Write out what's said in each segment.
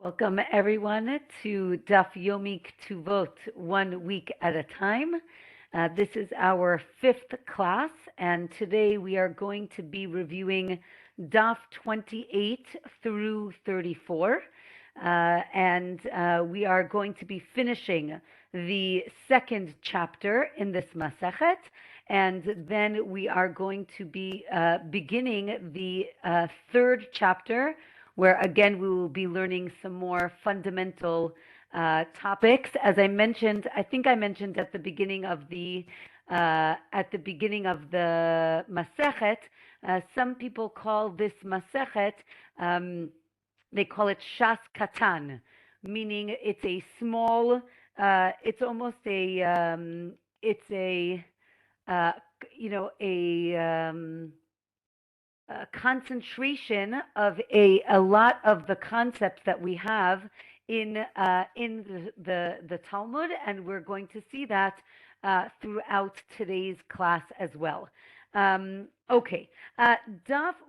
Welcome everyone to Daf Yomi Ketuvot, 1 week at a time. This is our fifth class, and today we are going to be reviewing Daf 28 through 34. We are going to be finishing the second chapter in this Masechet, and then we are going to be beginning the third chapter, where again we will be learning some more fundamental topics. As I mentioned, I think I mentioned at the beginning of the Masechet, some people call this Masechet, they call it Shas Katan, meaning it's a small, it's almost it's a, uh, you know, a concentration of a lot of the concepts that we have in the Talmud, and we're going to see that throughout today's class as well. Okay,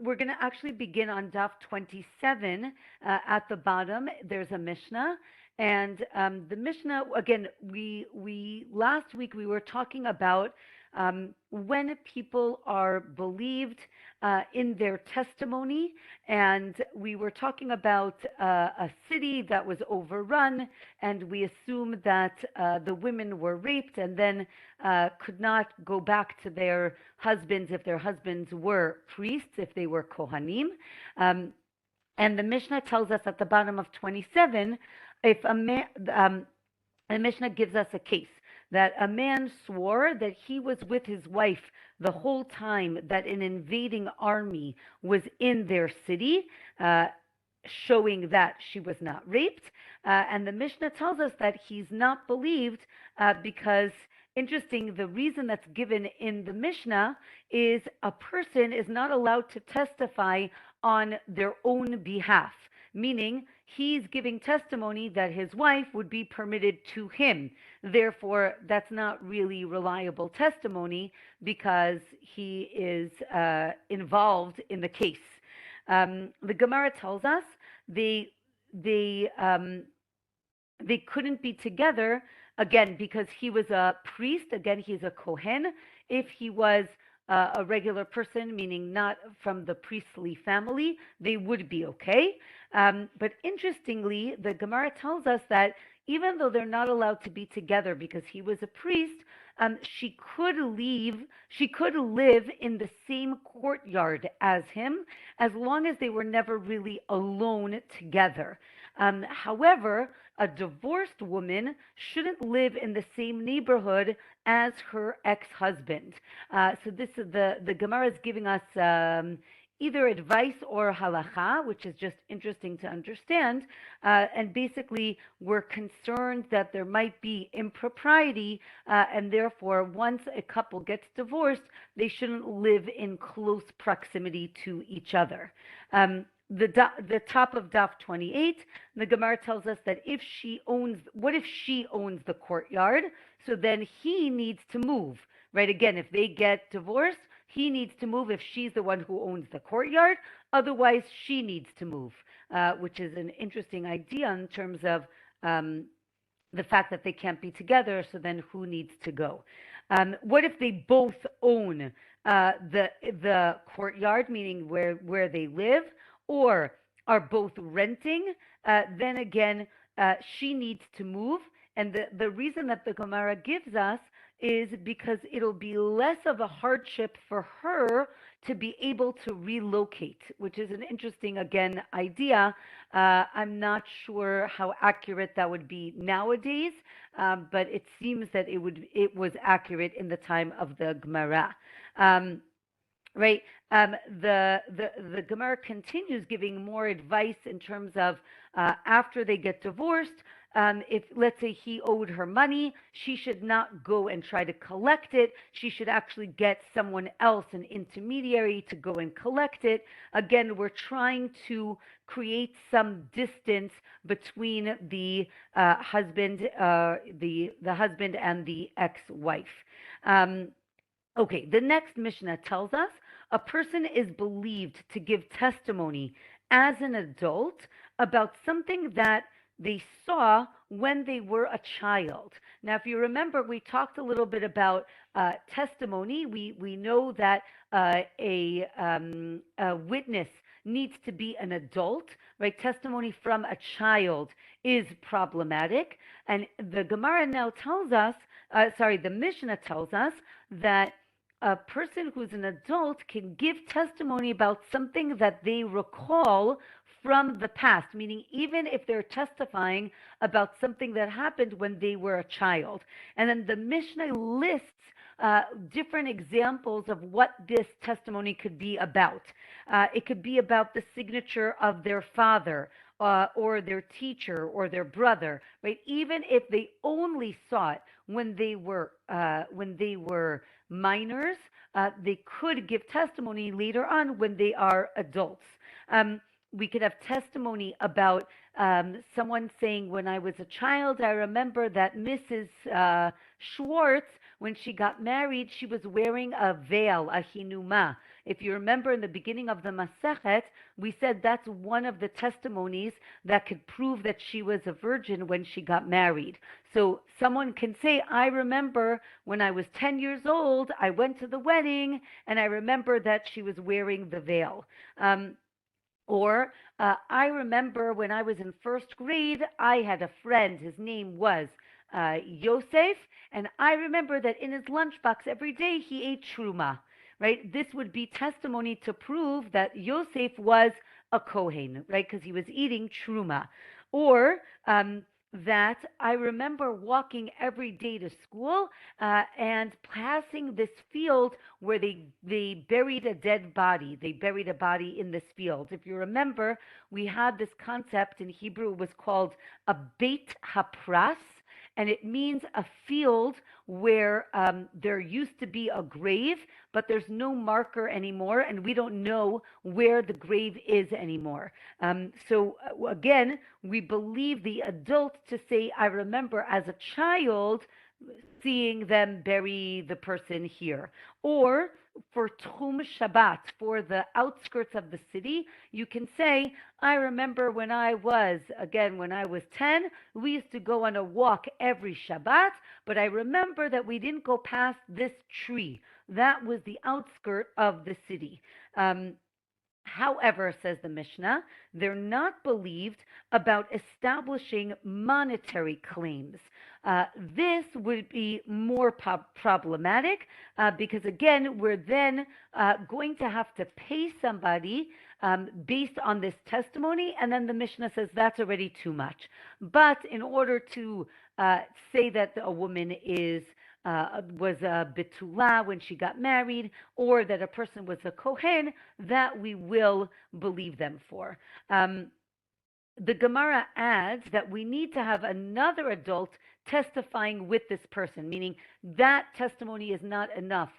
we're going to actually begin on Daf 27. At the bottom, there's a Mishnah. And the Mishnah, again, we last week we were talking about when people are believed in their testimony, and we were talking about a city that was overrun, and we assumed that the women were raped and then could not go back to their husbands if their husbands were priests, if they were Kohanim. And the Mishnah tells us at the bottom of 27, if a man, the Mishnah gives us a case that a man swore that he was with his wife the whole time that an invading army was in their city, showing that she was not raped. And the Mishnah tells us that he's not believed because, interesting, the reason that's given in the Mishnah is a person is not allowed to testify on their own behalf, meaning he's giving testimony that his wife would be permitted to him. Therefore, that's not really reliable testimony because he is involved in the case. The Gemara tells us they couldn't be together, again, because he was a priest. Again, he's a Kohen. If he was a regular person, meaning not from the priestly family, they would be okay. But interestingly, the Gemara tells us that even though they're not allowed to be together because he was a priest, she could live in the same courtyard as him, as long as they were never really alone together. However, a divorced woman shouldn't live in the same neighborhood as her ex-husband. So this is the Gemara is giving us either advice or halacha, which is just interesting to understand. And basically, we're concerned that there might be impropriety, and therefore, once a couple gets divorced, they shouldn't live in close proximity to each other. The top of Daf 28, the Gemara tells us that what if she owns the courtyard? So then he needs to move, right? Again, if they get divorced, he needs to move if she's the one who owns the courtyard. Otherwise, she needs to move, which is an interesting idea in terms of the fact that they can't be together. So then who needs to go? What if they both own the courtyard, meaning where they live, or are both renting? Then again, she needs to move. And the reason that the Gemara gives us is because it'll be less of a hardship for her to be able to relocate, which is an interesting, again, idea. I'm not sure how accurate that would be nowadays, but it seems that it was accurate in the time of the Gemara. Right. The Gemara continues giving more advice in terms of after they get divorced. If, let's say, he owed her money, she should not go and try to collect it. She should actually get someone else, an intermediary, to go and collect it. Again, we're trying to create some distance between the husband, the husband and the ex-wife. Okay, the next Mishnah tells us a person is believed to give testimony as an adult about something that they saw when they were a child. Now, if you remember, we talked a little bit about testimony. We know that a witness needs to be an adult, right? Testimony from a child is problematic. And the Gemara now tells us, the Mishnah tells us that a person who's an adult can give testimony about something that they recall from the past, meaning even if they're testifying about something that happened when they were a child. And then the Mishnah lists different examples of what this testimony could be about. It could be about the signature of their father or their teacher or their brother, right? Even if they only saw it when they were minors, they could give testimony later on when they are adults. We could have testimony about someone saying, when I was a child, I remember that Mrs. Schwartz, when she got married, she was wearing a veil, a hinuma. If you remember in the beginning of the Masechet, we said that's one of the testimonies that could prove that she was a virgin when she got married. So someone can say, I remember when I was 10 years old, I went to the wedding, and I remember that she was wearing the veil. I remember when I was in first grade, I had a friend, his name was Yosef, and I remember that in his lunchbox every day he ate truma, right? This would be testimony to prove that Yosef was a Kohen, right? Because he was eating truma. Or that I remember walking every day to school and passing this field where they buried a dead body. They buried a body in this field. If you remember, we had this concept in Hebrew, it was called a Beit Hapras, and it means a field where there used to be a grave, but there's no marker anymore, and we don't know where the grave is anymore. So again, we believe the adult to say, I remember as a child seeing them bury the person here. Or for Tchum Shabbat, for the outskirts of the city, you can say, I remember when I was 10, we used to go on a walk every Shabbat, but I remember that we didn't go past this tree. That was the outskirt of the city. However, says the Mishnah, they're not believed about establishing monetary claims. This would be more problematic because, again, we're then going to have to pay somebody based on this testimony, and then the Mishnah says that's already too much. But in order to say that a woman was a betula when she got married, or that a person was a kohen, that we will believe them for. The Gemara adds that we need to have another adult testifying with this person, meaning that testimony is not enough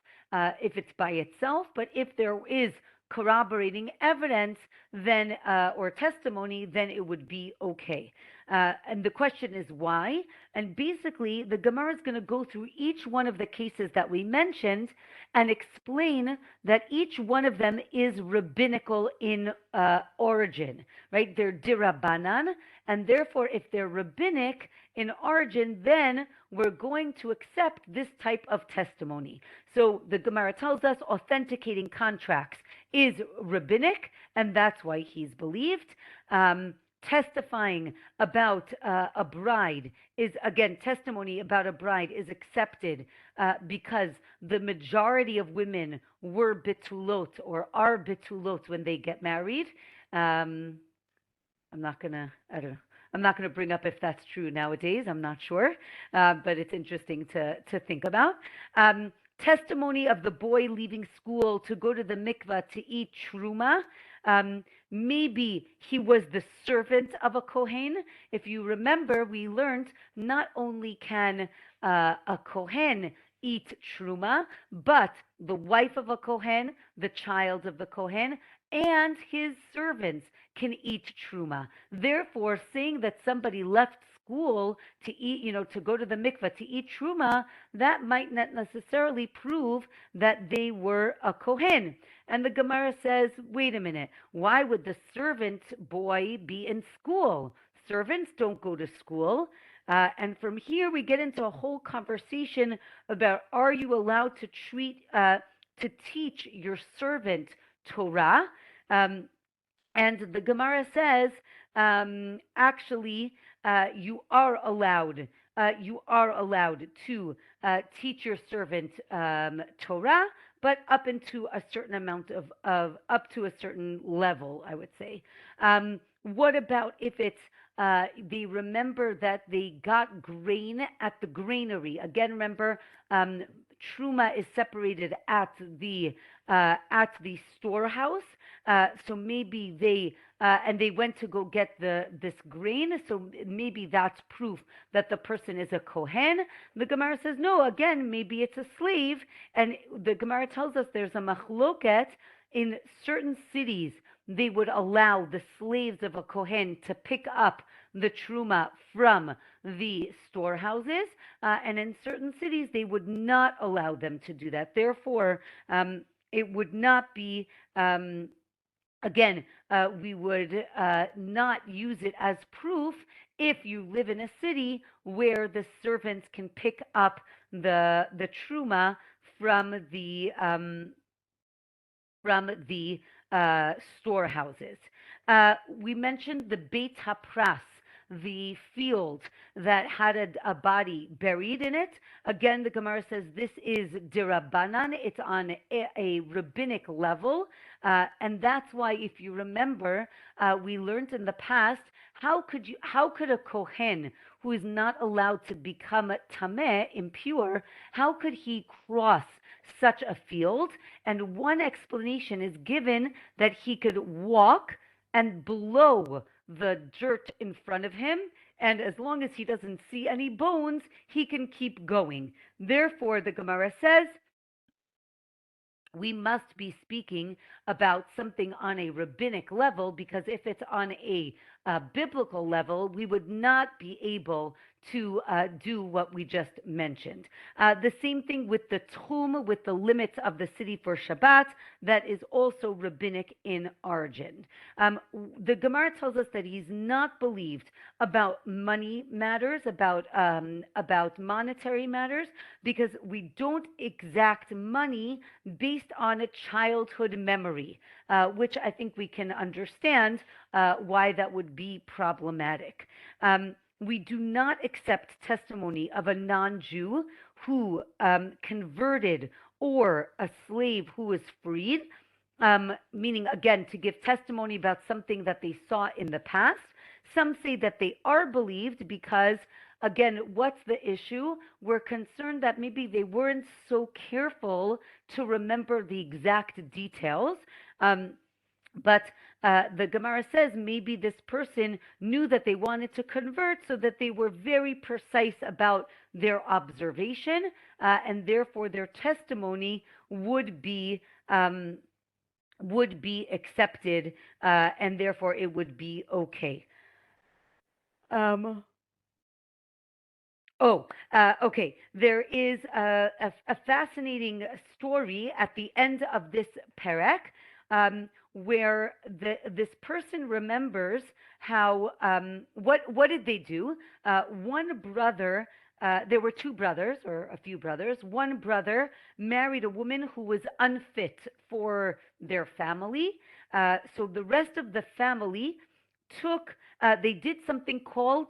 if it's by itself, but if there is corroborating evidence, then or testimony, then it would be okay. And the question is why? And basically, the Gemara is going to go through each one of the cases that we mentioned and explain that each one of them is rabbinical in origin, right? They're dirabanan, and therefore, if they're rabbinic in origin, then we're going to accept this type of testimony. So the Gemara tells us authenticating contracts is rabbinic, and that's why he's believed. Testifying about a bride is, again, testimony about a bride is accepted because the majority of women were betulot or are betulot when they get married. I'm not gonna bring up if that's true nowadays. I'm not sure, but it's interesting to think about. Testimony of the boy leaving school to go to the mikvah to eat truma. Maybe he was the servant of a kohen. If you remember, we learned not only can a kohen eat truma, but the wife of a kohen, the child of the kohen, and his servants can eat truma. Therefore, saying that somebody left school to eat, to go to the mikveh to eat truma, that might not necessarily prove that they were a kohen. And the Gemara says, wait a minute, why would the servant boy be in school? Servants don't go to school. And from here, we get into a whole conversation about, are you allowed to to teach your servant Torah? Um, and the Gemara says, actually, you are allowed to teach your servant Torah, but up into a certain amount up to a certain level, I would say. What about if it's they remember that they got grain at the granary? Again, remember, truma is separated at the storehouse. So maybe they went to go get this grain. So maybe that's proof that the person is a kohen. The Gemara says no. Again, maybe it's a slave, and the Gemara tells us there's a machloket in certain cities. They would allow the slaves of a kohen to pick up the truma from the storehouses, and in certain cities they would not allow them to do that. Therefore, it would not be again, we would not use it as proof if you live in a city where the servants can pick up the truma from the storehouses. We mentioned the Beit HaPras, the field that had a body buried in it. Again, the Gemara says this is dirabanan. It's on a rabbinic level. And that's why, if you remember, we learned in the past, how could a Kohen who is not allowed to become tameh, impure, how could he cross such a field? And one explanation is given that he could walk and blow the dirt in front of him, and as long as he doesn't see any bones, he can keep going. Therefore, the Gemara says, we must be speaking about something on a rabbinic level, because if it's on a biblical level, we would not be able to do what we just mentioned. The same thing with the tchum, with the limits of the city for Shabbat, that is also rabbinic in origin. The Gemara tells us that he's not believed about money matters, about monetary matters, because we don't exact money based on a childhood memory, which I think we can understand why that would be problematic. We do not accept testimony of a non-Jew who converted, or a slave who was freed, meaning, again, to give testimony about something that they saw in the past. Some say that they are believed because, again, what's the issue? We're concerned that maybe they weren't so careful to remember the exact details. But the Gemara says maybe this person knew that they wanted to convert, so that they were very precise about their observation, and therefore their testimony would be accepted, and therefore it would be okay. Okay. There is a fascinating story at the end of this perek, where this person remembers how what did they do? One brother. There were two brothers, or a few brothers. One brother married a woman who was unfit for their family. So the rest of the family they did something called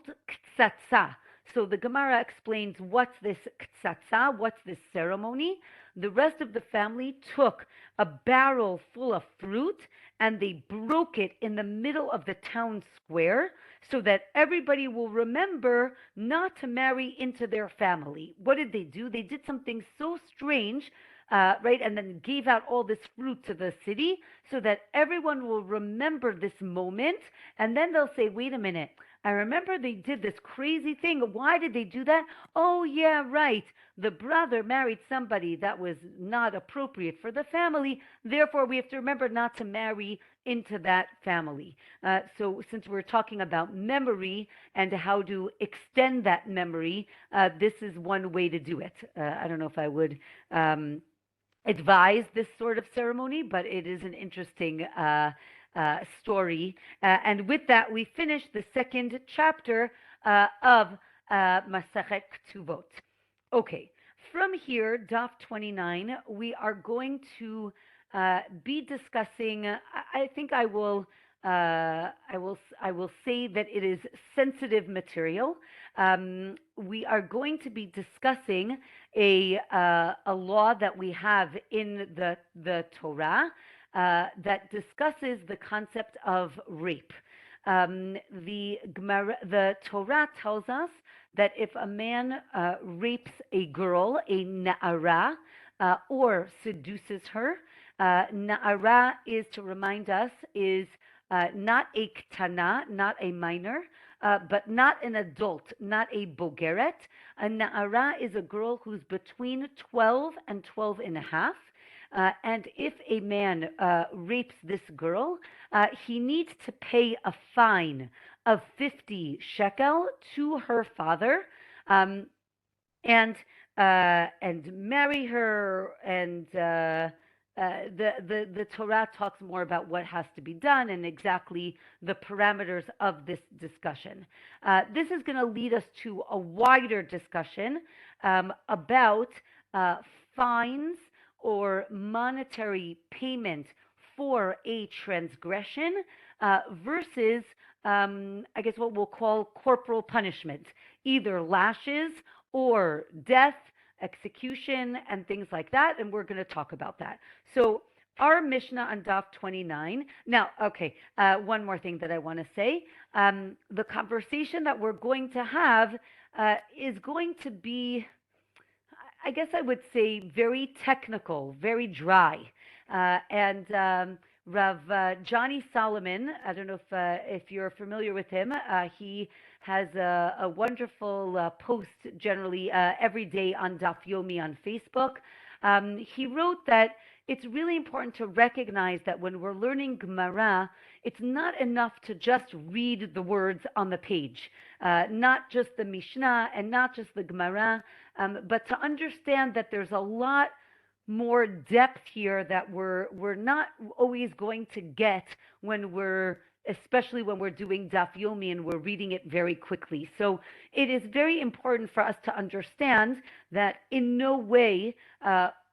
ktsatsa. So the Gemara explains what's this ktsatsa, what's this ceremony. The rest of the family took a barrel full of fruit and they broke it in the middle of the town square, so that everybody will remember not to marry into their family. What did they do? They did something so strange, right? And then gave out all this fruit to the city, so that everyone will remember this moment. And then they'll say, wait a minute, I remember they did this crazy thing. Why did they do that? Oh, yeah, right. The brother married somebody that was not appropriate for the family. Therefore, we have to remember not to marry into that family. So, since we're talking about memory and how to extend that memory, this is one way to do it. I don't know if I would advise this sort of ceremony, but it is an interesting story. And with that, we finish the second chapter of Masechet Ketuvot. Okay, from here, Daf 29, we are going to be discussing. I think I will say that it is sensitive material. We are going to be discussing a law that we have in the Torah that discusses the concept of rape. The Torah tells us that if a man rapes a girl, a na'ara, or seduces her, na'ara is, to remind us, is not a ktana, not a minor, but not an adult, not a bogeret. A na'ara is a girl who's between 12 and 12 and a half. And if a man rapes this girl, he needs to pay a fine of 50 shekel to her father, um, and marry her. And the Torah talks more about what has to be done and exactly the parameters of this discussion. This is going to lead us to a wider discussion about fines or monetary payment for a transgression versus, I guess, what we'll call corporal punishment, either lashes or death, execution, and things like that. And we're going to talk about that. So, our Mishnah on Daf 29. Now, okay, one more thing that I want to say. The conversation that we're going to have is going to be, I guess I would say, very technical, very dry. And Rav Johnny Solomon, I don't know if you're familiar with him. He has a wonderful post generally every day on Daf Yomi on Facebook. He wrote that it's really important to recognize that when we're learning Gemara, it's not enough to just read the words on the page, not just the Mishnah and not just the Gemara, but to understand that there's a lot more depth here that we're not always going to get when especially when we're doing Daf Yomi and we're reading it very quickly. So it is very important for us to understand that in no way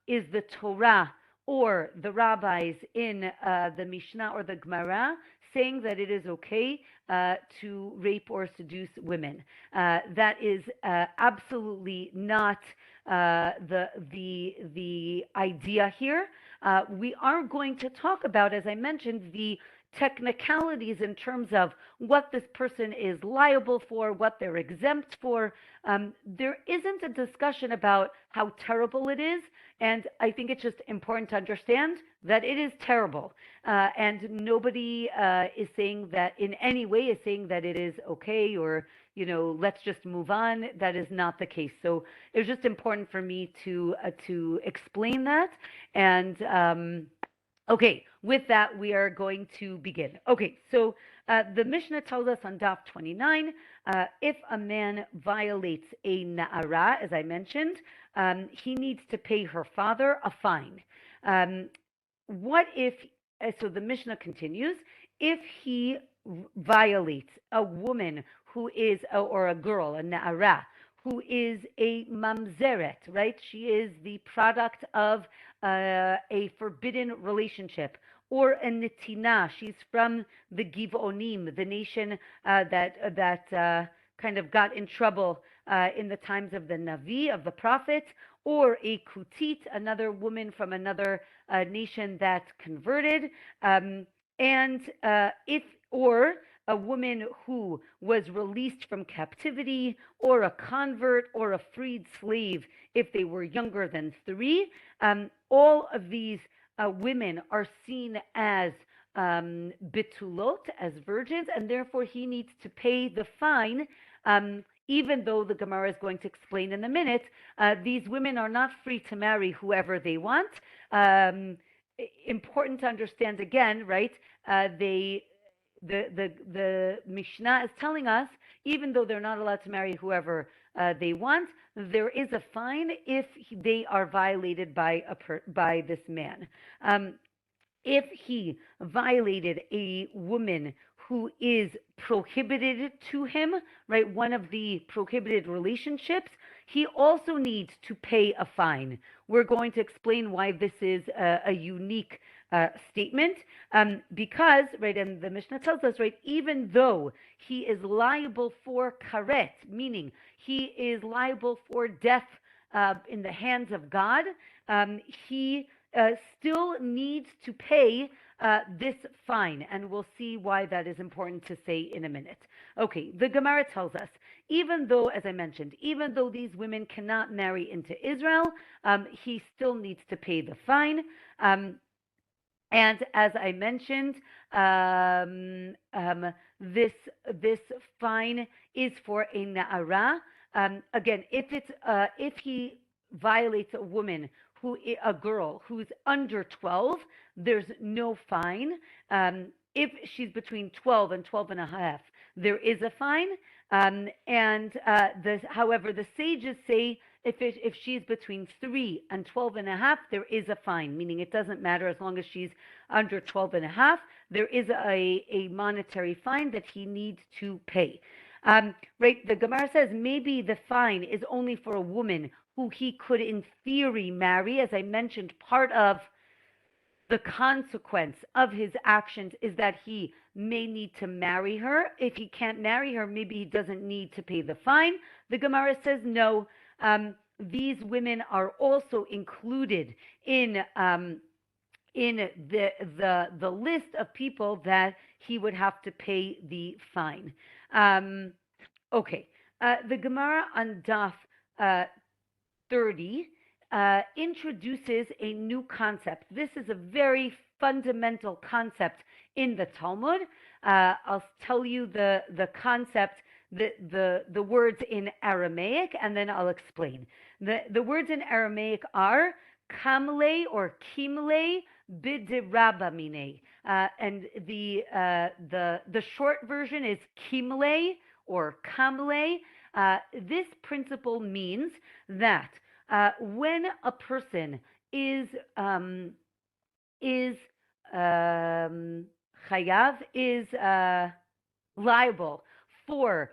is the Torah or the rabbis in the Mishnah or the Gemara saying that it is okay to rape or seduce women. That is absolutely not the idea here. We are going to talk about, as I mentioned, the technicalities in terms of what this person is liable for, what they're exempt for. There isn't a discussion about how terrible it is, and I think it's just important to understand that it is terrible. And nobody is saying that in any way is saying that it is okay or, let's just move on. That is not the case. So it was just important for me to explain that. And okay, with that, we are going to begin. Okay, so the Mishnah tells us on Daf 29, if a man violates a na'ara, as I mentioned, he needs to pay her father a fine. What if, so the Mishnah continues, if he violates a woman who is, or a girl, a na'ara, who is a mamzeret, right? She is the product of a forbidden relationship, or a netina. She's from the Givonim, the nation that kind of got in trouble in the times of the Navi, of the prophet, or a kutit, another woman from another nation that converted, and if or a woman who was released from captivity, or a convert, or a freed slave if they were younger than 3. All of these women are seen as bitulot, as virgins, and therefore he needs to pay the fine. Even though the Gemara is going to explain in a minute, these women are not free to marry whoever they want. Um, Important to understand again, right? They the Mishnah is telling us, even though they're not allowed to marry whoever they want, there is a fine if they are violated by this man. Um, if he violated a woman who is prohibited to him, right, one of the prohibited relationships, he also needs to pay a fine. We're going to explain why this is a unique statement, because, right, and the Mishnah tells us, right, even though he is liable for karet, meaning he is liable for death in the hands of God, he still needs to pay this fine, and we'll see why that is important to say in a minute. Okay, the Gemara tells us, even though, as I mentioned, even though these women cannot marry into Israel, he still needs to pay the fine. And as I mentioned, this fine is for a na'ara. Again, if he violates a woman a girl who's under 12, there's no fine. If she's between 12 and 12 and a half, there is a fine. However, the sages say if she's between 3 and 12 and a half, there is a fine, meaning it doesn't matter as long as she's under 12 and a half, there is a monetary fine that he needs to pay. Right, the Gemara says maybe the fine is only for a woman who he could in theory marry. As I mentioned, part of the consequence of his actions is that he may need to marry her. If he can't marry her, maybe he doesn't need to pay the fine. The Gemara says no. These women are also included in the list of people that he would have to pay the fine. Okay, the Gemara on Daf 30 introduces a new concept. This is a very fundamental concept in the Talmud. I'll tell you the concept, the words in Aramaic, and then I'll explain. The words in Aramaic are kamle or kimle bidirabamine, and the short version is kimle or kamle. This principle means that when a person is chayav, is liable for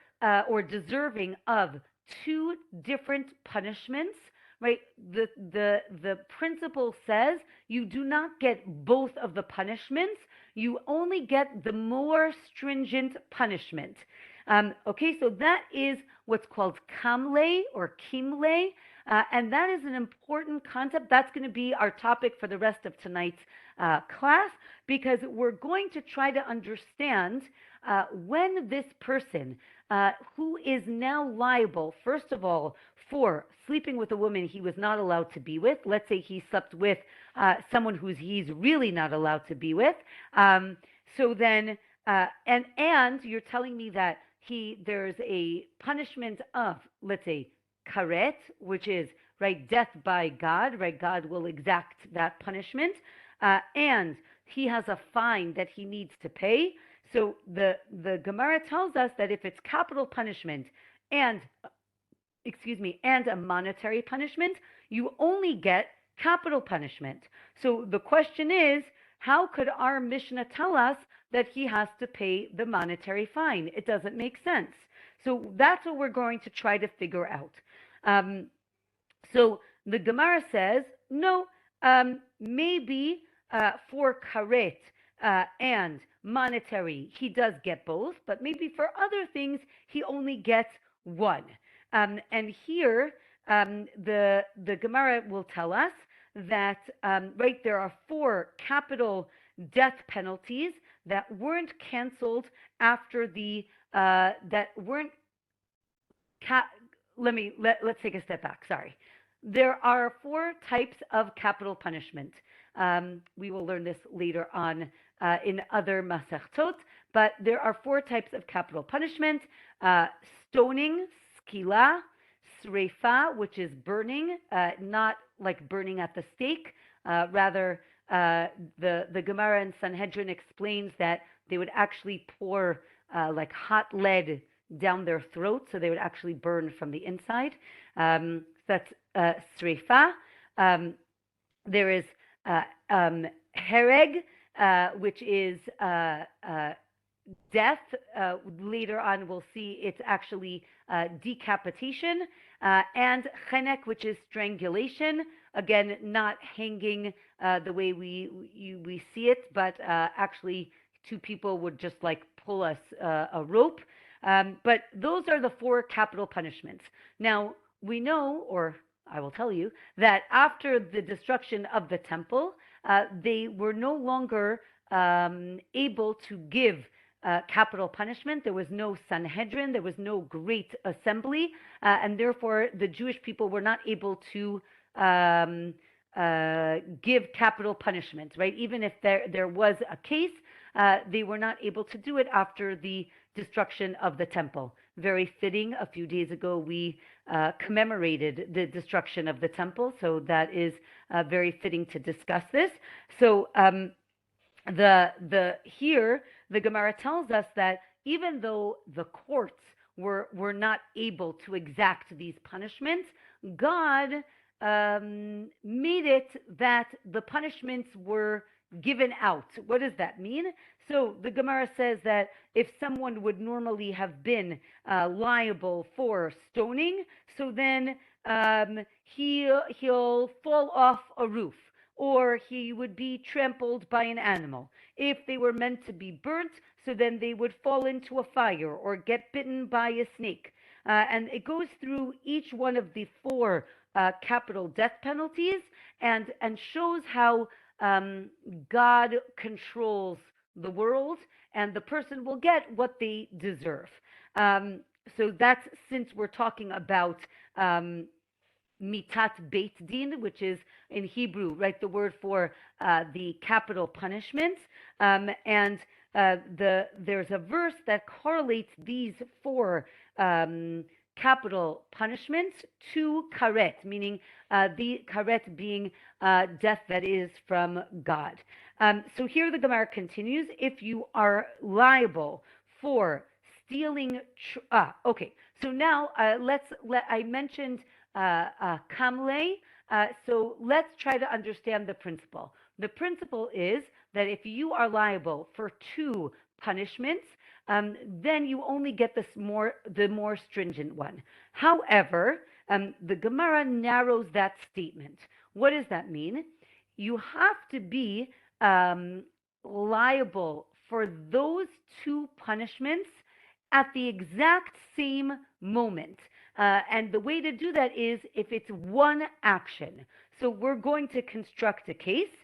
or deserving of two different punishments, right? The principle says you do not get both of the punishments, you only get the more stringent punishment. Okay, so that is what's called kamle or kimle, and that is an important concept. That's going to be our topic for the rest of tonight's class, because we're going to try to understand when this person who is now liable, first of all, for sleeping with a woman he was not allowed to be with. Let's say he slept with someone he's really not allowed to be with. So then, and you're telling me that there's a punishment of, let's say, karet, which is, right, death by God, right? God will exact that punishment, and he has a fine that he needs to pay. So the Gemara tells us that if it's capital punishment and a monetary punishment, you only get capital punishment. So the question is, how could our Mishnah tell us that he has to pay the monetary fine? It doesn't make sense. So that's what we're going to try to figure out. So the Gemara says, no, maybe for karet and monetary, he does get both, but maybe for other things, he only gets one. And here, the Gemara will tell us that, right, there are 4 capital death penalties that weren't canceled after that weren't let's take a step back. Sorry. There are 4 types of capital punishment. We will learn this later on in other Masechtot. But there are four types of capital punishment: stoning, skila, sreifa, which is burning, not like burning at the stake. Rather, the Gemara in Sanhedrin explains that they would actually pour like hot lead down their throat, so they would actually burn from the inside. That's sreifa. There is hereg, which is death. Later on, we'll see it's actually decapitation, and chenek, which is strangulation. Again, not hanging the way we see it, but actually two people would just like pull us a rope. But those are the four capital punishments. Now, we know, or I will tell you, that after the destruction of the temple, they were no longer able to give capital punishment. There was no Sanhedrin, there was no great assembly, and therefore the Jewish people were not able to give capital punishment, right? Even if there was a case, they were not able to do it after the destruction of the temple. Very fitting. A few days ago, we commemorated the destruction of the temple, so that is very fitting to discuss this. So here the Gemara tells us that even though the courts were not able to exact these punishments, God made it that the punishments were given out. What does that mean? So the Gemara says that if someone would normally have been liable for stoning, so then he'll fall off a roof, or he would be trampled by an animal. If they were meant to be burnt, so then they would fall into a fire or get bitten by a snake. And it goes through each one of the four capital death penalties and shows how God controls the world, and the person will get what they deserve. So that's, since we're talking about mitat beit din, which is in Hebrew, right, the word for the capital punishments. And there's a verse that correlates these four capital punishments to karet, meaning the karet being death that is from God. So here the Gemara continues: if you are liable for stealing, okay. So now I mentioned kamle. So let's try to understand the principle. The principle is that if you are liable for two punishments, then you only get the more stringent one. However, the Gemara narrows that statement. What does that mean? You have to be liable for those two punishments at the exact same moment. And the way to do that is if it's one action. So we're going to construct a case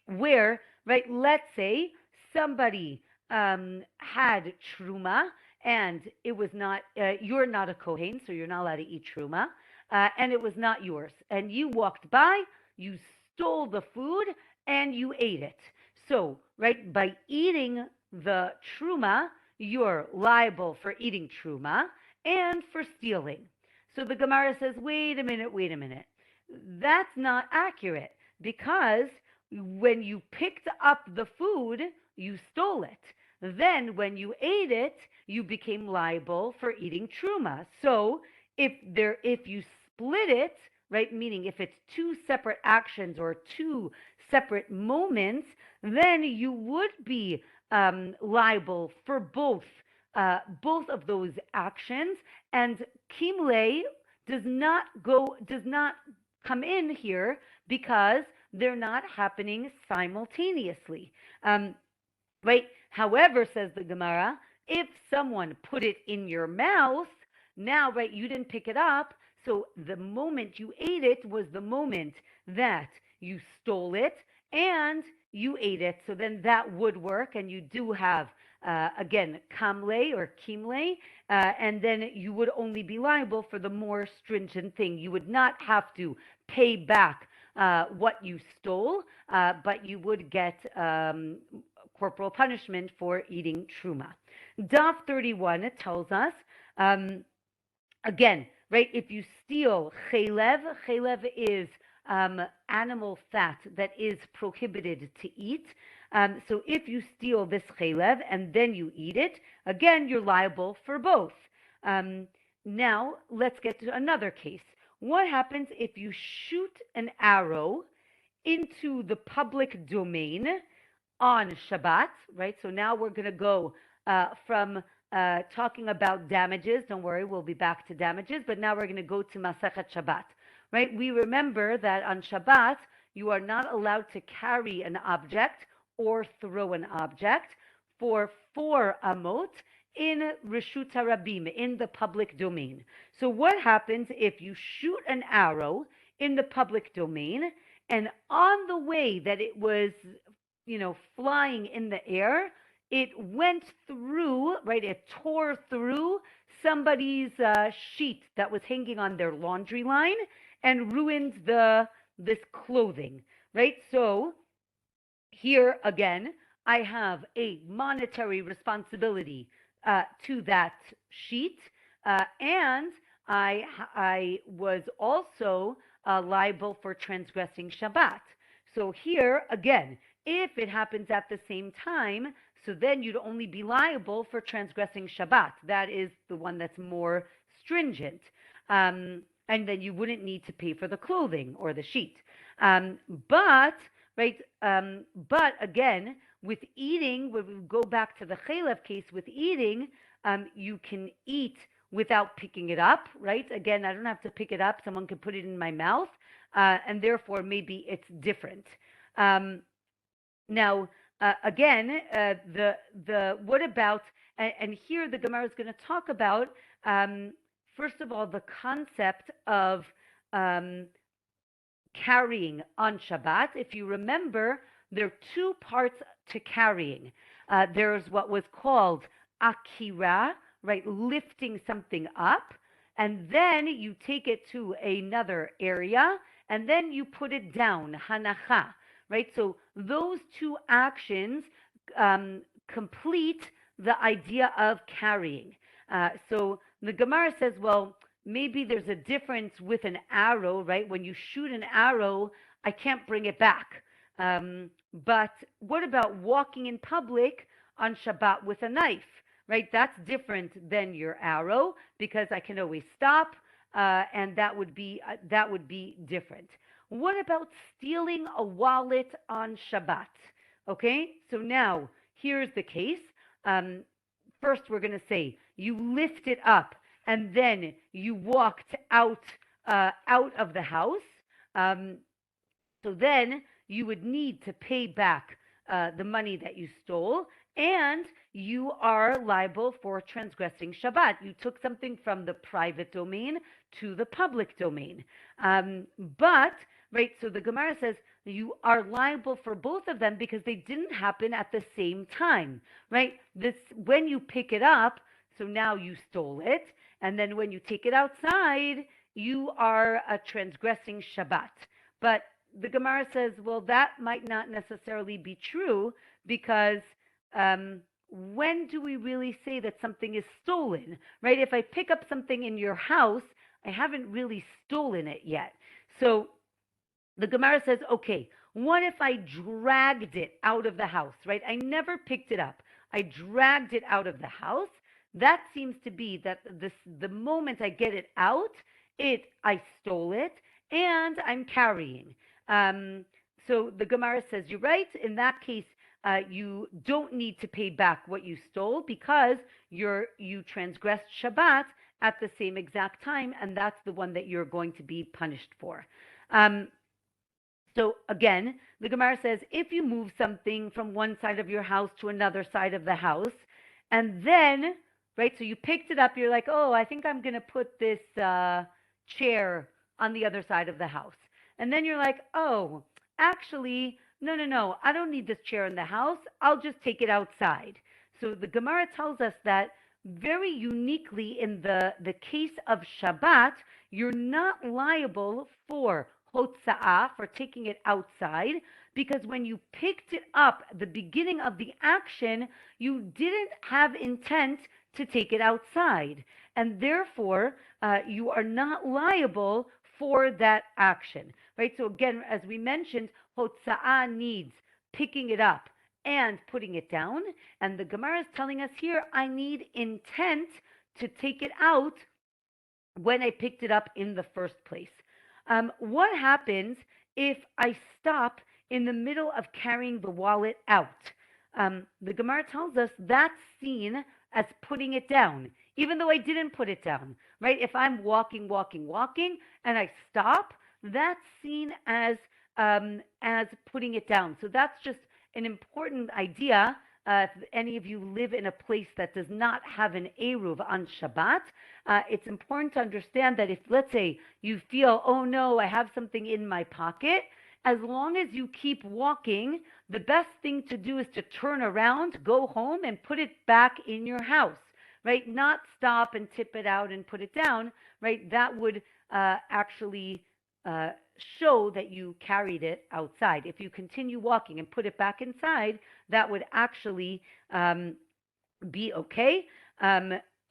where, right, let's say somebody had truma, and it was not, you're not a Kohen, so you're not allowed to eat truma, and it was not yours. And you walked by, you stole the food, and you ate it. So, right, by eating the truma, you're liable for eating truma and for stealing. So the Gemara says, wait a minute. That's not accurate, because when you picked up the food, you stole it. Then when you ate it, you became liable for eating truma. So if you split it, right, meaning if it's two separate actions or two separate moments, then you would be liable for both of those actions. And kimle does not come in here because they're not happening simultaneously. Right? However, says the Gemara, if someone put it in your mouth, now, right, you didn't pick it up, so the moment you ate it was the moment that you stole it and you ate it. So then that would work, and you do have, again, kamle or kimle, and then you would only be liable for the more stringent thing. You would not have to pay back what you stole, but you would get corporal punishment for eating truma. Daf 31 tells us, um, again, right, if you steal chelev is animal fat that is prohibited to eat. So if you steal this chelev and then you eat it, again, you're liable for both. Um, Now, let's get to another case. What happens if you shoot an arrow into the public domain on Shabbat, right? So now we're going to go from talking about damages. Don't worry, we'll be back to damages, but now we're going to go to Masechet Shabbat, right? We remember that on Shabbat, you are not allowed to carry an object or throw an object for 4 amot in Reshut Harabim, in the public domain. So what happens if you shoot an arrow in the public domain, and on the way that it was flying in the air, it went through, right? It tore through somebody's sheet that was hanging on their laundry line and ruined this clothing, right? So here again, I have a monetary responsibility to that sheet, and I was also liable for transgressing Shabbat. So here again, if it happens at the same time, so then you'd only be liable for transgressing Shabbat. That is the one that's more stringent. And then you wouldn't need to pay for the clothing or the sheet. But again, with eating, when we go back to the chelev case, with eating, you can eat without picking it up, right? Again, I don't have to pick it up. Someone can put it in my mouth, and therefore maybe it's different. Now, again, the what about, and here the Gemara is going to talk about, first of all, the concept of carrying on Shabbat. If you remember, there are 2 parts to carrying. There's what was called akira, right, lifting something up, and then you take it to another area, and then you put it down, hanacha, right? So those 2 actions complete the idea of carrying. So the Gemara says, well, maybe there's a difference with an arrow, right? When you shoot an arrow, I can't bring it back. But what about walking in public on Shabbat with a knife, right? That's different than your arrow because I can always stop, and that would be different. What about stealing a wallet on Shabbat? Okay, so now here's the case. First, we're going to say you lift it up and then you walked out of the house. So then you would need to pay back the money that you stole, and you are liable for transgressing Shabbat. You took something from the private domain to the public domain. But, right, so the Gemara says you are liable for both of them because they didn't happen at the same time, right? When you pick it up, so now you stole it, and then when you take it outside, you are transgressing Shabbat. But the Gemara says, well, that might not necessarily be true because when do we really say that something is stolen, right? If I pick up something in your house, I haven't really stolen it yet. So the Gemara says, okay, what if I dragged it out of the house, right? I never picked it up. I dragged it out of the house. That seems to be that the moment I get it out, I stole it, and I'm carrying. So the Gemara says, you're right. In that case, you don't need to pay back what you stole because you transgressed Shabbat at the same exact time, and that's the one that you're going to be punished for. So again, the Gemara says, if you move something from one side of your house to another side of the house, and then, right, so you picked it up, you're like, oh, I think I'm going to put this chair on the other side of the house. And then you're like, oh, actually, no, I don't need this chair in the house. I'll just take it outside. So the Gemara tells us that very uniquely in the case of Shabbat, you're not liable for hotza'ah, for taking it outside, because when you picked it up at the beginning of the action, you didn't have intent to take it outside. And therefore, you are not liable for that action, right? So again, as we mentioned, hotza'ah needs picking it up and putting it down. And the Gemara is telling us here, I need intent to take it out when I picked it up in the first place. What happens if I stop in the middle of carrying the wallet out? The Gemara tells us that's seen as putting it down, even though I didn't put it down, right? If I'm walking, and I stop, that's seen as putting it down. So that's just an important idea. If any of you live in a place that does not have an Eruv on Shabbat, it's important to understand that if, let's say, you feel, oh no, I have something in my pocket, as long as you keep walking, the best thing to do is to turn around, go home, and put it back in your house, right? Not stop and tip it out and put it down, right? That would actually show that you carried it outside. If you continue walking and put it back inside, that would actually be okay.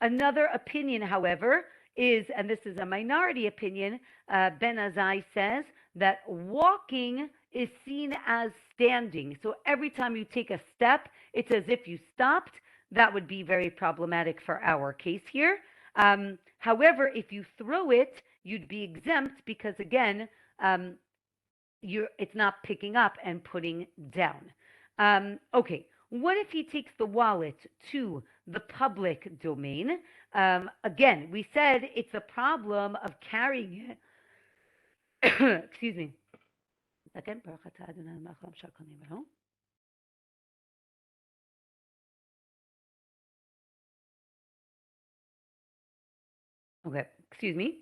Another opinion, however, is, and this is a minority opinion, Ben Azai says that walking is seen as standing. So every time you take a step, it's as if you stopped. That would be very problematic for our case here. However, if you throw it, you'd be exempt because, again, it's not picking up and putting down. Okay, what if he takes the wallet to the public domain? Again, we said it's a problem of carrying it. Excuse me. Second. Okay, excuse me.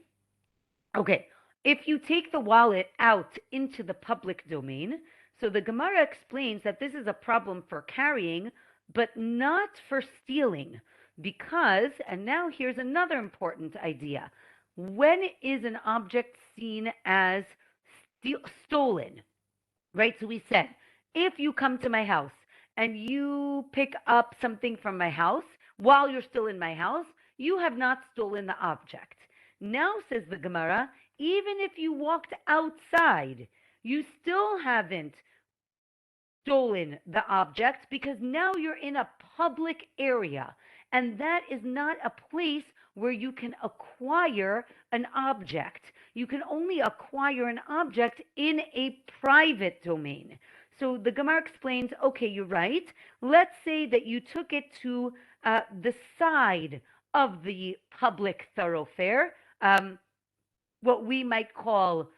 Okay, if you take the wallet out into the public domain, so the Gemara explains that this is a problem for carrying, but not for stealing, because, and now here's another important idea. When is an object seen as stolen? Right? So we said, if you come to my house and you pick up something from my house while you're still in my house, you have not stolen the object. Now, says the Gemara, even if you walked outside, you still haven't stolen the object because now you're in a public area. And that is not a place where you can acquire an object. You can only acquire an object in a private domain. So the Gemara explains, okay, you're right. Let's say that you took it to the side of the public thoroughfare, what we might call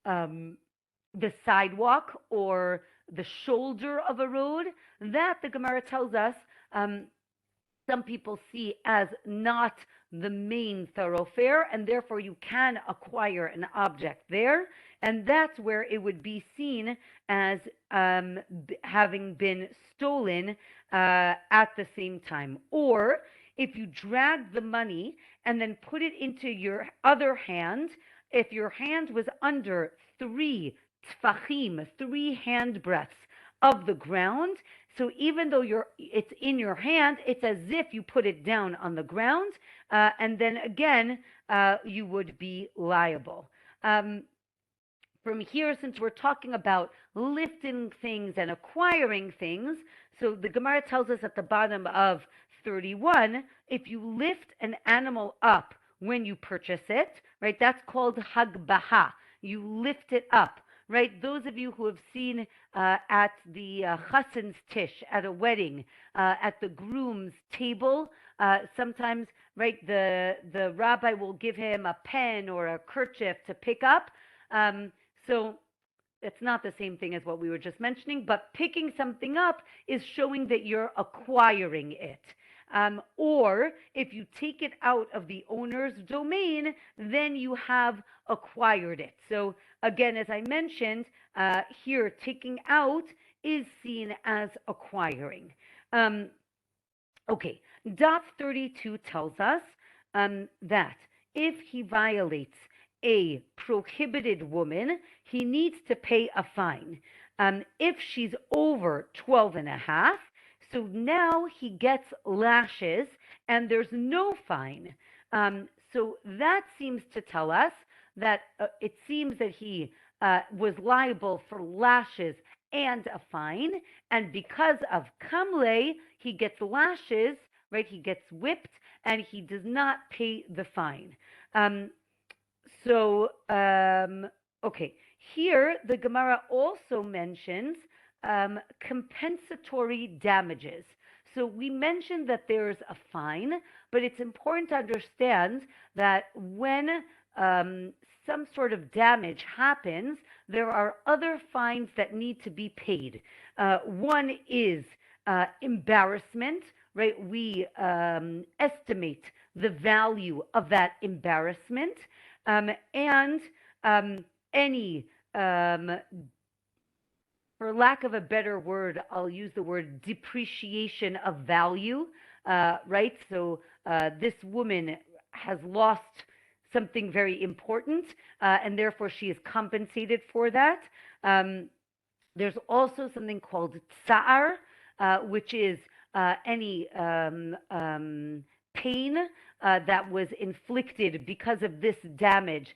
the sidewalk or the shoulder of a road. That, the Gemara tells us, some people see as not the main thoroughfare, and therefore you can acquire an object there, and that's where it would be seen as having been stolen at the same time. Or if you drag the money and then put it into your other hand, if your hand was under 3 tfachim, 3 hand breadths of the ground, so even though it's in your hand, it's as if you put it down on the ground, and then again, you would be liable. From here, since we're talking about lifting things and acquiring things, so the Gemara tells us at the bottom of 31, if you lift an animal up when you purchase it, right, that's called hagbaha. You lift it up. Right, those of you who have seen at the chassan's tish at a wedding, at the groom's table, sometimes, right, the rabbi will give him a pen or a kerchief to pick up. So it's not the same thing as what we were just mentioning, but picking something up is showing that you're acquiring it. Or if you take it out of the owner's domain, then you have acquired it. So again, as I mentioned, here taking out is seen as acquiring. Okay, Daf 32 tells us that if he violates a prohibited woman, he needs to pay a fine. If she's over 12 and a half, so now he gets lashes and there's no fine. So that seems to tell us that it seems that he was liable for lashes and a fine, and because of kamle, he gets lashes, right? He gets whipped, and he does not pay the fine. Um, so, okay, here the Gemara also mentions compensatory damages. So we mentioned that there's a fine, but it's important to understand that when um, some sort of damage happens, there are other fines that need to be paid. One is embarrassment, right? We estimate the value of that embarrassment, and any, for lack of a better word, I'll use the word depreciation of value, right? So this woman has lost something very important, and therefore she is compensated for that. Um, there's also something called tsar, which is any pain that was inflicted because of this damage,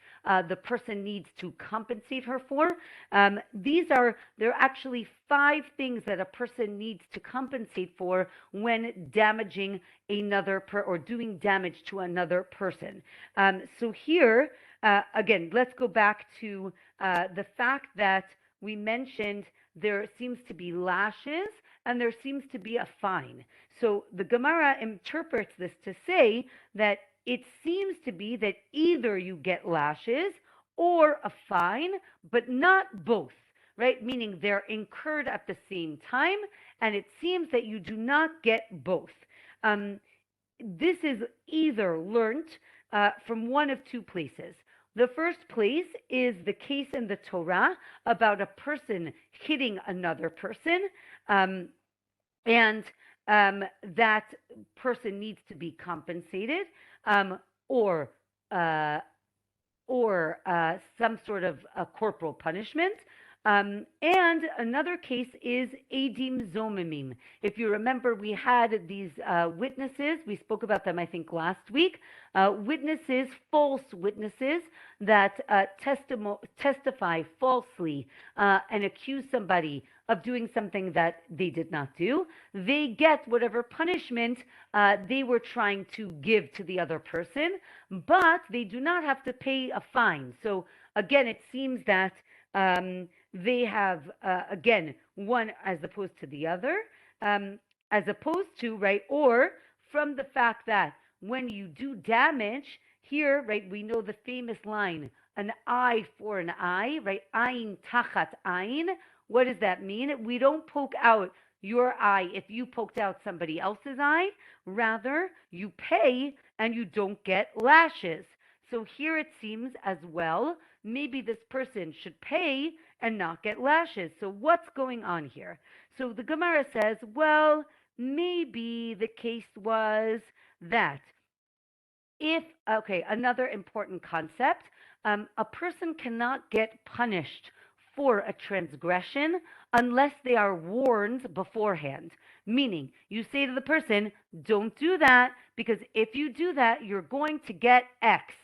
the person needs to compensate her for. There are actually five things that a person needs to compensate for when damaging or doing damage to another person. So here, again, let's go back to the fact that we mentioned there seems to be lashes and there seems to be a fine. So the Gemara interprets this to say that it seems to be that either you get lashes or a fine, but not both, right? Meaning they're incurred at the same time, and it seems that you do not get both. This is either learnt from one of two places. The first place is the case in the Torah about a person hitting another person, and that person needs to be compensated, or uh, some sort of corporal punishment. And another case is Adim Zomimim. If you remember, we had these witnesses. We spoke about them, I think, last week. Witnesses, false witnesses that testify falsely and accuse somebody of doing something that they did not do. They get whatever punishment they were trying to give to the other person, but they do not have to pay a fine. So again, it seems that they have, again, one as opposed to the other, as opposed to, right, or from the fact that when you do damage, here, right, we know the famous line, an eye for an eye, right, ayin tachat ayin. What does that mean? We don't poke out your eye if you poked out somebody else's eye. Rather, you pay and you don't get lashes. So here it seems as well, maybe this person should pay and not get lashes. So what's going on here? So the Gemara says, well, maybe the case was that another important concept, a person cannot get punished for a transgression unless they are warned beforehand. Meaning, you say to the person, don't do that, because if you do that, you're going to get X.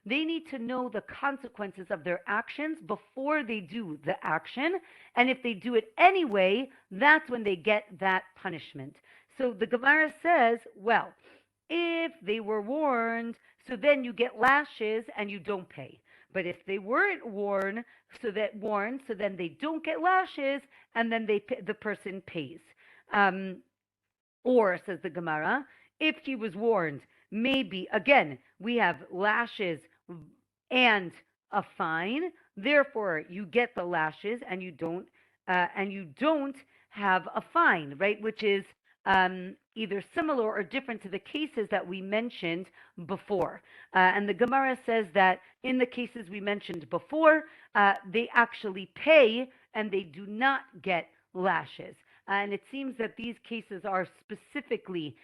They need to know the consequences of their actions before they do the action. And if they do it anyway, that's when they get that punishment. So the Gemara says, well, if they were warned, so then you get lashes and you don't pay. But if they weren't warned, so then they don't get lashes, and then the person pays. Or, says the Gemara, if he was warned, maybe again we have lashes and a fine. Therefore, you get the lashes and you don't have a fine, right? Which is either similar or different to the cases that we mentioned before. And the Gemara says that in the cases we mentioned before, they actually pay and they do not get lashes. And it seems that these cases are specifically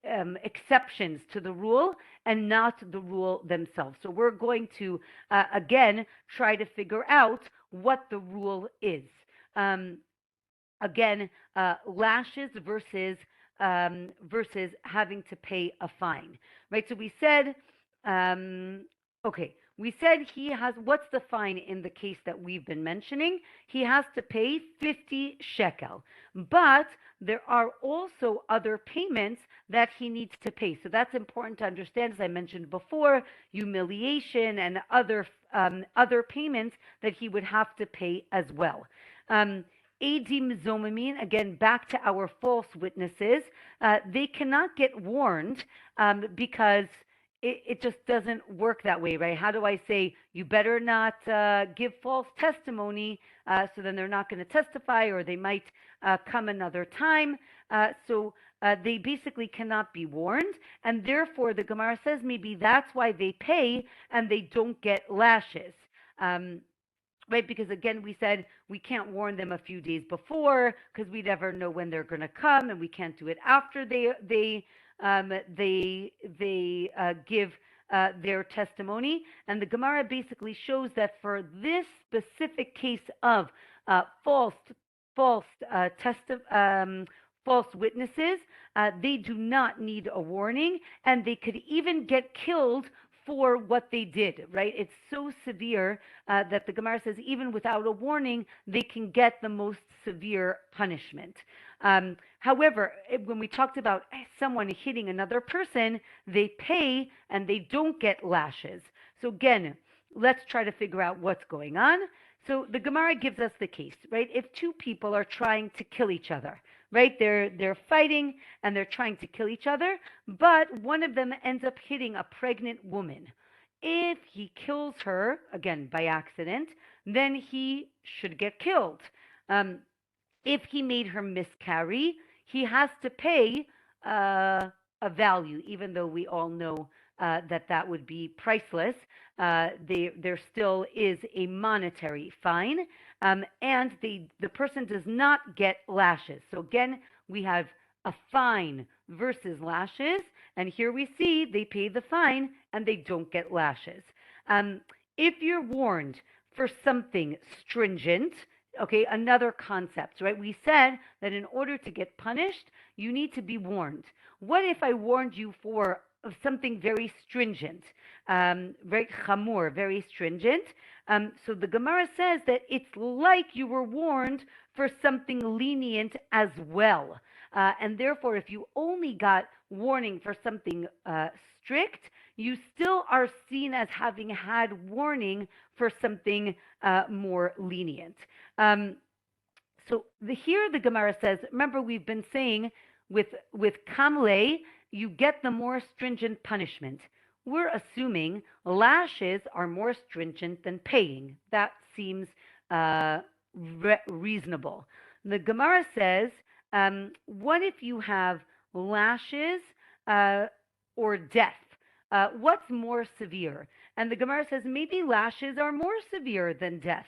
exceptions to the rule and not the rule themselves. So we're going to, again, try to figure out what the rule is. Um, again, lashes versus having to pay a fine, right? So we said, um, okay, we said he has, what's the fine in the case that we've been mentioning? He has to pay 50 shekel, but there are also other payments that he needs to pay. So that's important to understand, as I mentioned before, humiliation and other payments that he would have to pay as well. Um, Edim Zomamin, again, back to our false witnesses, they cannot get warned because it just doesn't work that way, right? How do I say, you better not give false testimony, so then they're not going to testify, or they might come another time. So they basically cannot be warned, and therefore the Gemara says maybe that's why they pay and they don't get lashes. Um, right? Because again, we said we can't warn them a few days before because we never know when they're going to come, and we can't do it after they give their testimony. And the Gemara basically shows that for this specific case of false false false witnesses, they do not need a warning, and they could even get killed for what they did, right? It's so severe that the Gemara says even without a warning, they can get the most severe punishment. However, when we talked about someone hitting another person, they pay and they don't get lashes. So again, let's try to figure out what's going on. So the Gemara gives us the case, right? If two people are trying to kill each other, right? They're fighting and they're trying to kill each other, but one of them ends up hitting a pregnant woman. If he kills her, again by accident, then he should get killed. Um, if he made her miscarry, he has to pay a value, even though we all know that would be priceless. There still is a monetary fine, and the person does not get lashes. So again, we have a fine versus lashes, and here we see they pay the fine and they don't get lashes. If you're warned for something stringent, okay, another concept, right? We said that in order to get punished, you need to be warned. What if I warned you for something very stringent, very chamur, very stringent? So the Gemara says that it's like you were warned for something lenient as well. And therefore, if you only got warning for something strict, you still are seen as having had warning for something more lenient. Here the Gemara says, remember we've been saying with kamle, you get the more stringent punishment. We're assuming lashes are more stringent than paying. That seems reasonable. The Gemara says, what if you have lashes or death? What's more severe? And the Gemara says maybe lashes are more severe than death.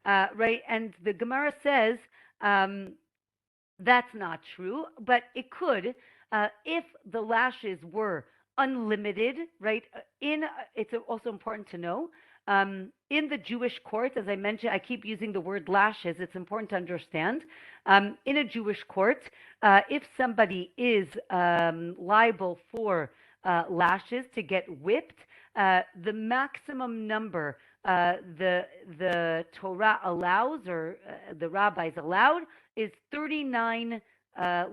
Right? And the Gemara says that's not true, but it could if the lashes were unlimited, right? It's also important to know in the Jewish court, as I mentioned, I keep using the word lashes. It's important to understand. In a Jewish court, if somebody is liable for lashes to get whipped, the maximum number the Torah allows, or the rabbis allowed, is 39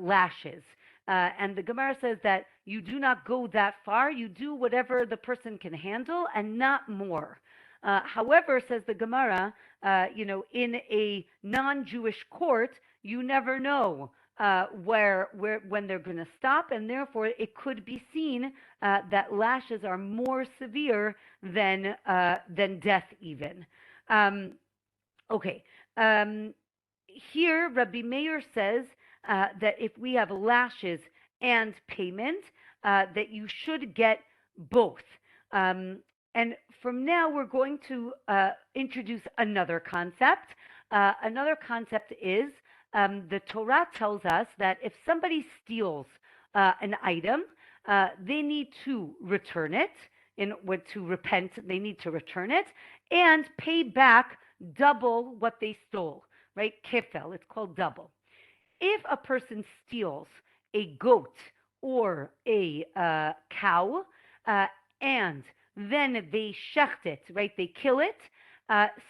lashes. And the Gemara says that you do not go that far. You do whatever the person can handle and not more. However, says the Gemara, in a non-Jewish court, you never know when they're going to stop, and therefore it could be seen that lashes are more severe than death even. Okay. Here, Rabbi Meir says that if we have lashes and payment, that you should get both. And from now, we're going to introduce another concept. Another concept is the Torah tells us that if somebody steals an item, they need to return it. To repent, they need to return it and pay back double what they stole, right? Kefel, it's called double. If a person steals a goat or a cow, uh, and then they shecht it, right? They kill it.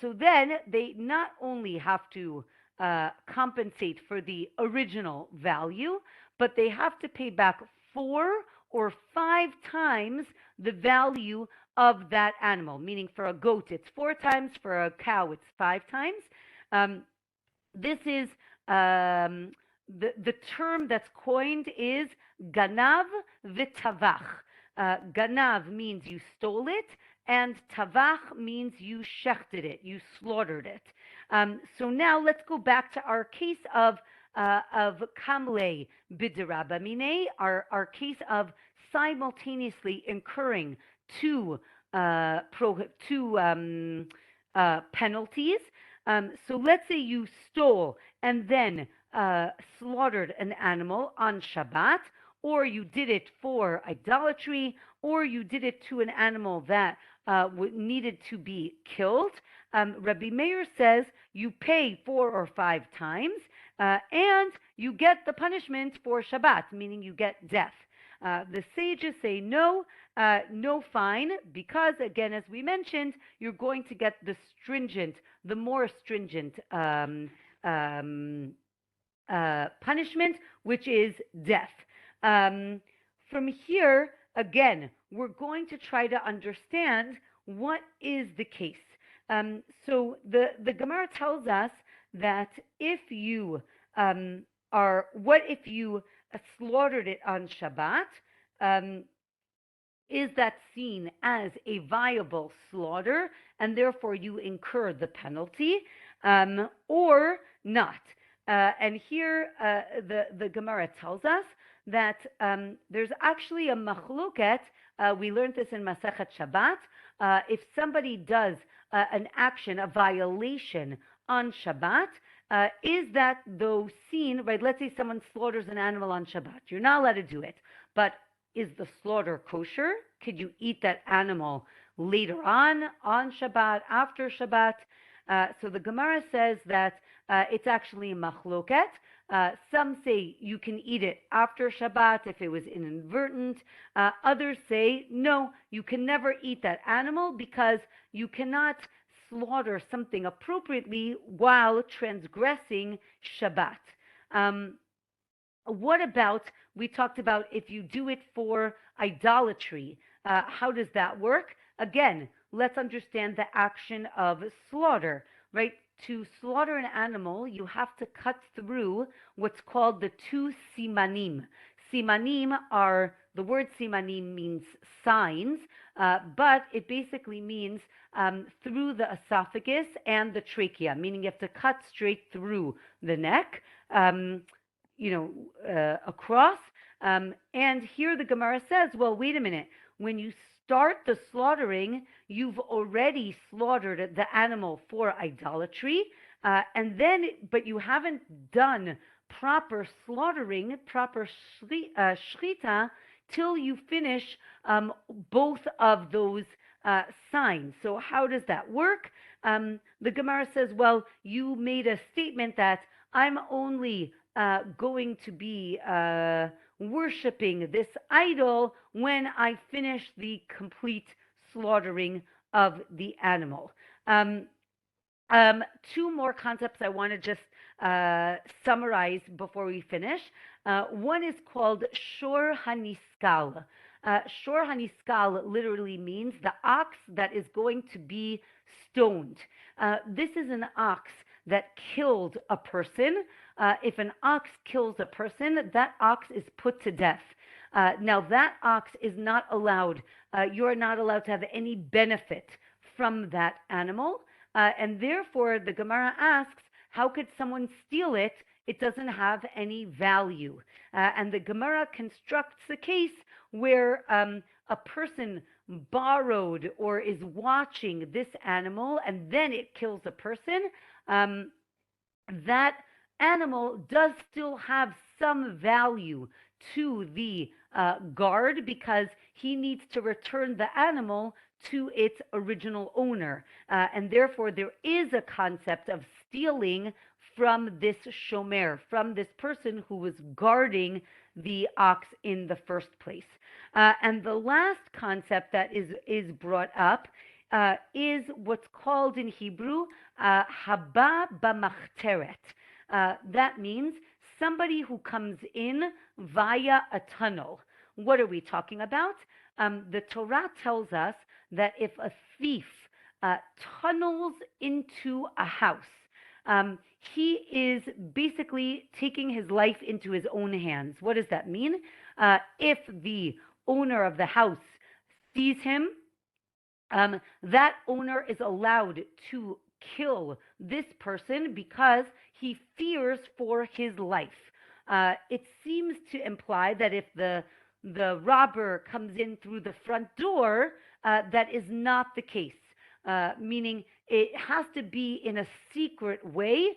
So then they not only have to compensate for the original value, but they have to pay back 4 or 5 times the value of that animal. Meaning, for a goat, it's 4 times; for a cow, it's 5 times. Um, this is the term that's coined is ganav v'tavach. Ganav means you stole it, and tavach means you shechted it, you slaughtered it. So now let's go back to our case of kamle bidirabamine, our case of simultaneously incurring two penalties. So let's say you stole and then slaughtered an animal on Shabbat, or you did it for idolatry, or you did it to an animal that needed to be killed. Rabbi Meir says you pay 4 or 5 times, and you get the punishment for Shabbat, meaning you get death. The sages say no, no fine, because again, as we mentioned, you're going to get the more stringent punishment, which is death. From here, again, we're going to try to understand what is the case. So the Gemara tells us that if you what if you slaughtered it on Shabbat? Is that seen as a viable slaughter, and therefore you incur the penalty, or not? And here the Gemara tells us that there's actually a machloket. We learned this in Masechet Shabbat. If somebody does an action, a violation on Shabbat, is that though seen, right? Let's say someone slaughters an animal on Shabbat. You're not allowed to do it, but is the slaughter kosher? Could you eat that animal later on Shabbat, after Shabbat? So the Gemara says that it's actually a machloket. Some say you can eat it after Shabbat if it was inadvertent. Others say, no, you can never eat that animal because you cannot slaughter something appropriately while transgressing Shabbat. What about, we talked about if you do it for idolatry, how does that work? Again, let's understand the action of slaughter, right? To slaughter an animal, you have to cut through what's called the 2 simanim. Simanim are, the word simanim means signs, but it basically means through the esophagus and the trachea, meaning you have to cut straight through the neck. Across. And here the Gemara says, well, wait a minute. When you start the slaughtering, you've already slaughtered the animal for idolatry, but you haven't done proper slaughtering, proper shrita, till you finish both of those signs. So how does that work? The Gemara says, well, you made a statement that I'm only going to be worshiping this idol when I finish the complete slaughtering of the animal. 2 more concepts I want to just summarize before we finish. One is called Shor Haniskal. Shor Haniskal literally means the ox that is going to be stoned. This is an ox that killed a person. If an ox kills a person, that ox is put to death. Now, that ox is not allowed, you're not allowed to have any benefit from that animal. And therefore, the Gemara asks, how could someone steal it? It doesn't have any value. And the Gemara constructs a case where a person borrowed or is watching this animal and then it kills a person. That animal does still have some value to the guard because he needs to return the animal to its original owner. And therefore, there is a concept of stealing from this shomer, from this person who was guarding the ox in the first place. And the last concept that is brought up is what's called in Hebrew haba b'machteret. That means somebody who comes in via a tunnel. What are we talking about? The Torah tells us that if a thief tunnels into a house, he is basically taking his life into his own hands. What does that mean? If the owner of the house sees him, that owner is allowed to kill this person because he fears for his life. It seems to imply that if the robber comes in through the front door, that is not the case. Meaning it has to be in a secret way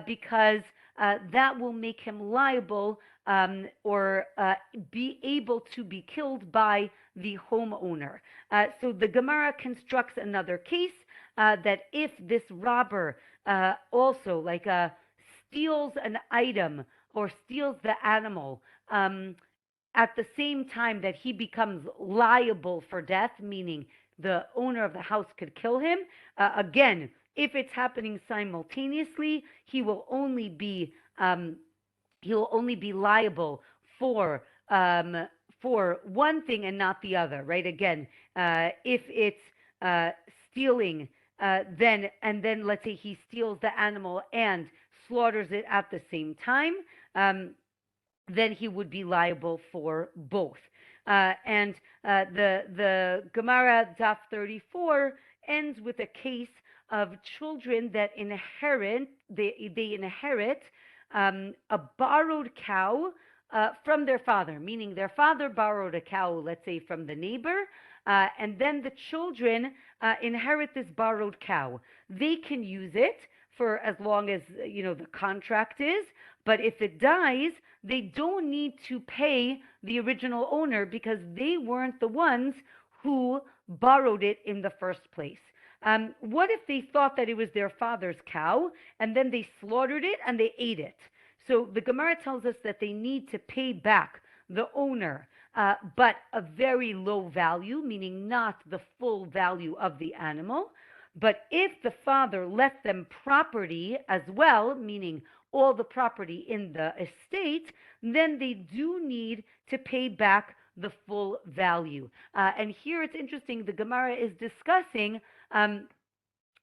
because that will make him liable or be able to be killed by the homeowner. So the Gemara constructs another case that if this robber also steals an item or steals the animal at the same time that he becomes liable for death, meaning the owner of the house could kill him, again, if it's happening simultaneously, he will only be liable for one thing and not the other, right? Again, if it's stealing, then let's say he steals the animal and slaughters it at the same time, then he would be liable for both. And the Gemara Daf 34 ends with a case of children that inherit a borrowed cow from their father, meaning their father borrowed a cow, let's say from the neighbor, and then the children inherit this borrowed cow. They can use it for as long as the contract is, but if it dies, they don't need to pay the original owner because they weren't the ones who borrowed it in the first place. What if they thought that it was their father's cow and then they slaughtered it and they ate it? So the Gemara tells us that they need to pay back the owner, but a very low value, meaning not the full value of the animal. But if the father left them property as well, meaning all the property in the estate, then they do need to pay back the full value. And here it's interesting, the Gemara is discussing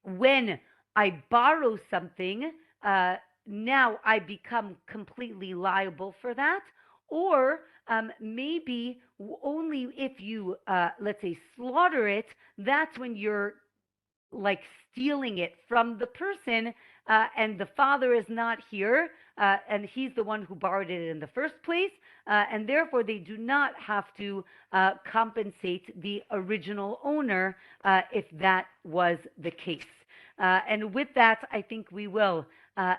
when I borrow something, now I become completely liable for that, or maybe only if you, let's say, slaughter it, that's when you're like stealing it from the person, and the father is not here, and he's the one who borrowed it in the first place, and therefore they do not have to compensate the original owner if that was the case. And with that, I think we will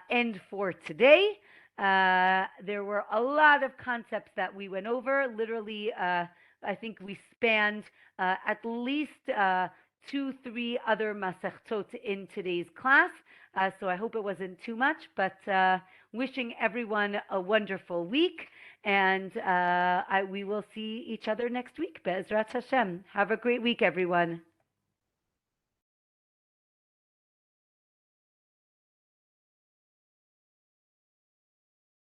end for today. There were a lot of concepts that we went over. Literally, I think we spanned at least 2-3 other Masechtot in today's class. So I hope it wasn't too much, but wishing everyone a wonderful week. And we will see each other next week. Be'ezrat Hashem. Have a great week, everyone.